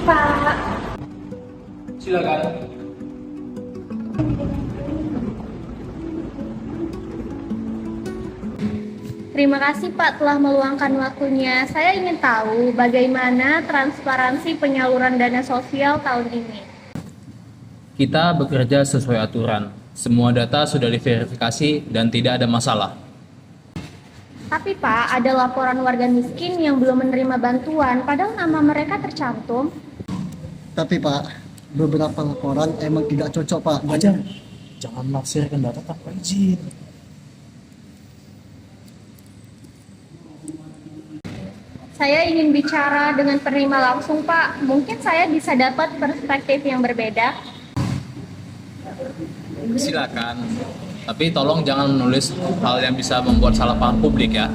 Pak. Silakan. Terima kasih Pak telah meluangkan waktunya. Saya ingin tahu bagaimana transparansi penyaluran dana sosial tahun ini. Kita bekerja sesuai aturan. Semua data sudah diverifikasi dan tidak ada masalah. Tapi Pak, ada laporan warga miskin yang belum menerima bantuan, padahal nama mereka tercantum. Tapi Pak, beberapa laporan emang tidak cocok Pak. Wajar, jangan menafsirkan data tanpa izin. Saya ingin bicara dengan penerima langsung Pak. Mungkin saya bisa dapat perspektif yang berbeda. Silakan. Tapi tolong jangan menulis hal yang bisa membuat salah paham publik ya.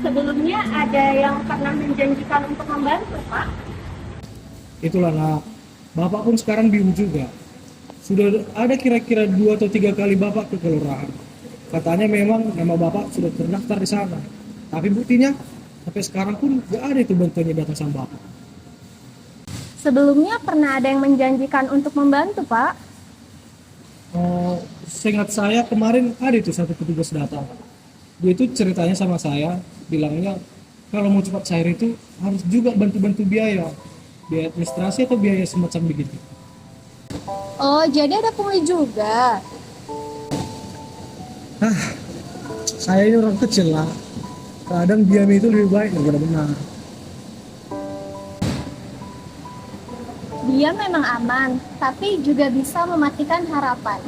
Sebelumnya ada yang pernah menjanjikan untuk membantu Pak. Itulah nak, Bapak pun sekarang bingung juga. Sudah ada kira-kira 2 atau 3 kali Bapak ke kelurahan. Katanya memang nama Bapak sudah terdaftar di sana. Tapi buktinya, sampai sekarang pun gak ada itu bantuannya datang sama Bapak. Sebelumnya pernah ada yang menjanjikan untuk membantu Pak. Seingat saya kemarin ada itu satu petugas datang. Dia itu ceritanya sama saya, bilangnya kalau mau cepat cair itu harus juga bantu-bantu biaya administrasi atau biaya semacam begitu. Oh, jadi ada pungli juga. Saya ini orang kecil lah, kadang diam itu lebih baik daripada benar. Dia memang aman, tapi juga bisa mematikan harapan.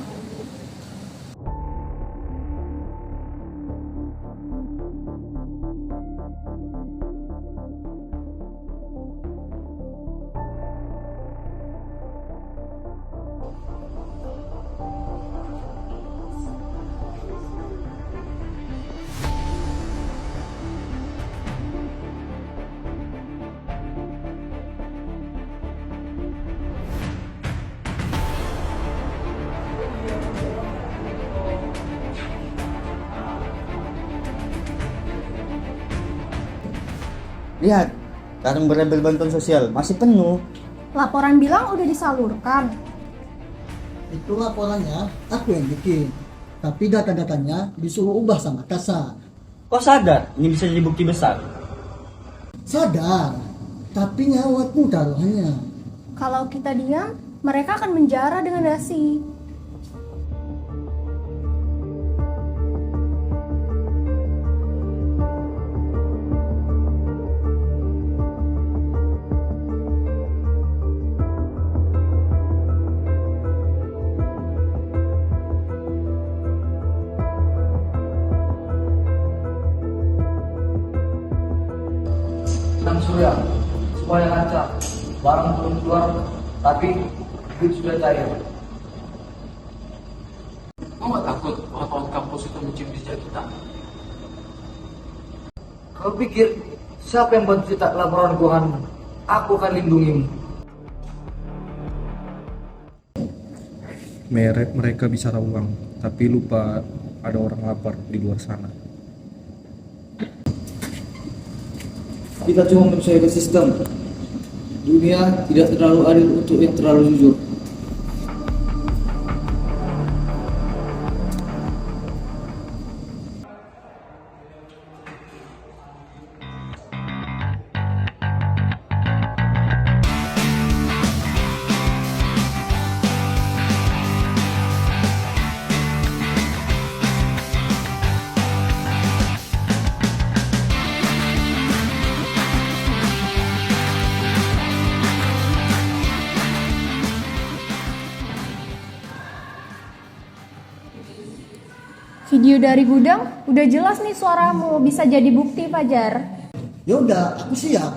Lihat, karung berlabel bantuan sosial masih penuh. Laporan bilang udah disalurkan. Itu laporannya aku yang bikin. Tapi data-datanya disuruh ubah sama kasar. Kok sadar ini bisa jadi bukti besar? Sadar, tapi nyawaku taruhannya. Kalau kita diam, mereka akan menjara dengan dasi. Sang surya supaya lancar, barang belum keluar tapi duit sudah cair. Kau gak takut wartawan kampus itu mencium jejak kita? Kau pikir siapa yang bantu cetak laporan keuanganmu? Aku akan lindungimu. Mereka bicara uang, tapi lupa ada orang lapar di luar sana. Kita cuma percaya ke sistem. Dunia tidak terlalu adil untuk yang terlalu jujur. Video dari gudang, udah jelas nih suaramu, bisa jadi bukti Fajar. Ya udah, aku siap.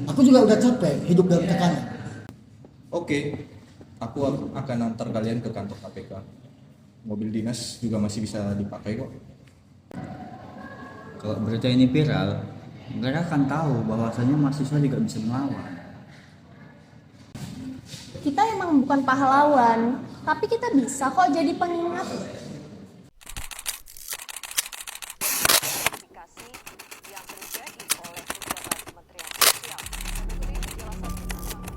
Aku juga udah capek hidup dalam tekanan. Oke, aku akan antar kalian ke kantor KPK. Mobil dinas juga masih bisa dipakai kok. Kalau berita ini viral, negara akan tahu bahwasanya mahasiswa juga bisa melawan. Kita emang bukan pahlawan, tapi kita bisa kok jadi pengingat. yang terjadi oleh pejabat Kementerian Sosial. Berikut penjelasan bersama.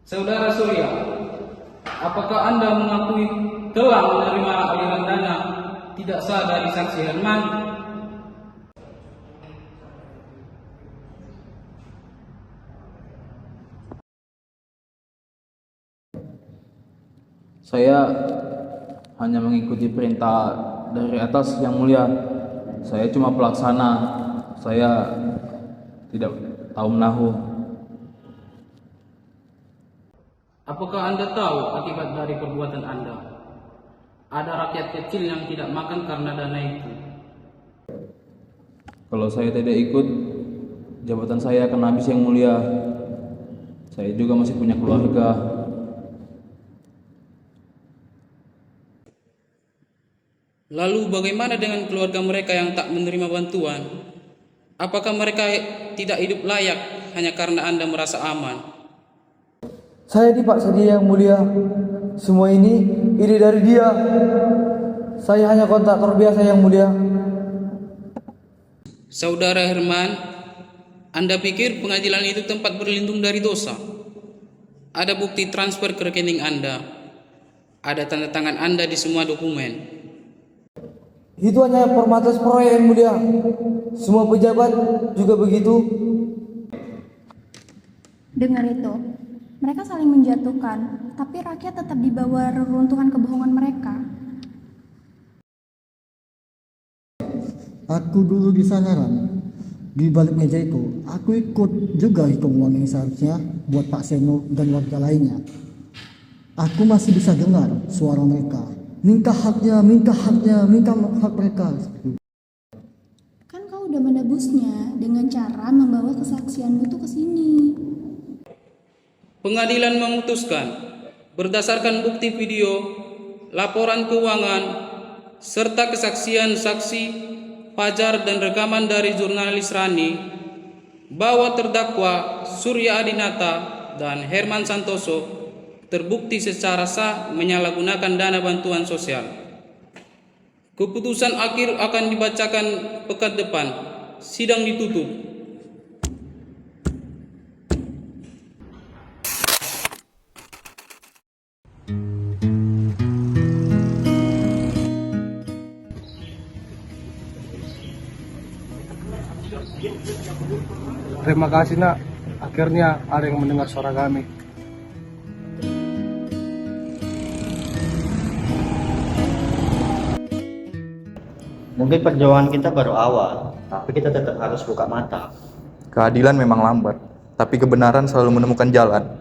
Saudara Surya, apakah Anda mengakui telah menerima aliran dana tidak sah dari saksi Herman? Saya hanya mengikuti perintah dari atas yang mulia. Saya cuma pelaksana. Saya tidak tahu menahu. Apakah Anda tahu akibat dari perbuatan Anda? Ada rakyat kecil yang tidak makan karena dana itu. Kalau saya tidak ikut, jabatan saya akan habis yang mulia. Saya juga masih punya keluarga. Lalu bagaimana dengan keluarga mereka yang tak menerima bantuan? Apakah mereka tidak hidup layak hanya karena Anda merasa aman? Saya dipaksa dia yang mulia. Semua ini ide dari dia. Saya hanya kontraktor biasa yang mulia. Saudara Herman, Anda pikir pengadilan itu tempat berlindung dari dosa? Ada bukti transfer ke rekening Anda. Ada tanda tangan Anda di semua dokumen. Itu hanya formalitas proyek yang mulia. Semua pejabat juga begitu. Dengar itu, mereka saling menjatuhkan, tapi rakyat tetap di bawah reruntuhan kebohongan mereka. Aku dulu di Sanaran, di balik meja itu, aku ikut juga hitung uang yang seharusnya buat Pak Seno dan warga lainnya. Aku masih bisa dengar suara mereka. Minta haknya, minta haknya, minta hak mereka. Kan kau udah menebusnya dengan cara membawa kesaksianmu tuh ke sini. Pengadilan memutuskan berdasarkan bukti video, laporan keuangan, serta kesaksian saksi, Fajar dan rekaman dari jurnalis Rani bahwa terdakwa Surya Adinata dan Herman Santoso terbukti secara sah menyalahgunakan dana bantuan sosial. Keputusan akhir akan dibacakan pekan depan. Sidang ditutup. Terima kasih nak, akhirnya ada yang mendengar suara kami. Mungkin perjuangan kita baru awal, tapi kita tetap harus buka mata. Keadilan memang lambat, tapi kebenaran selalu menemukan jalan.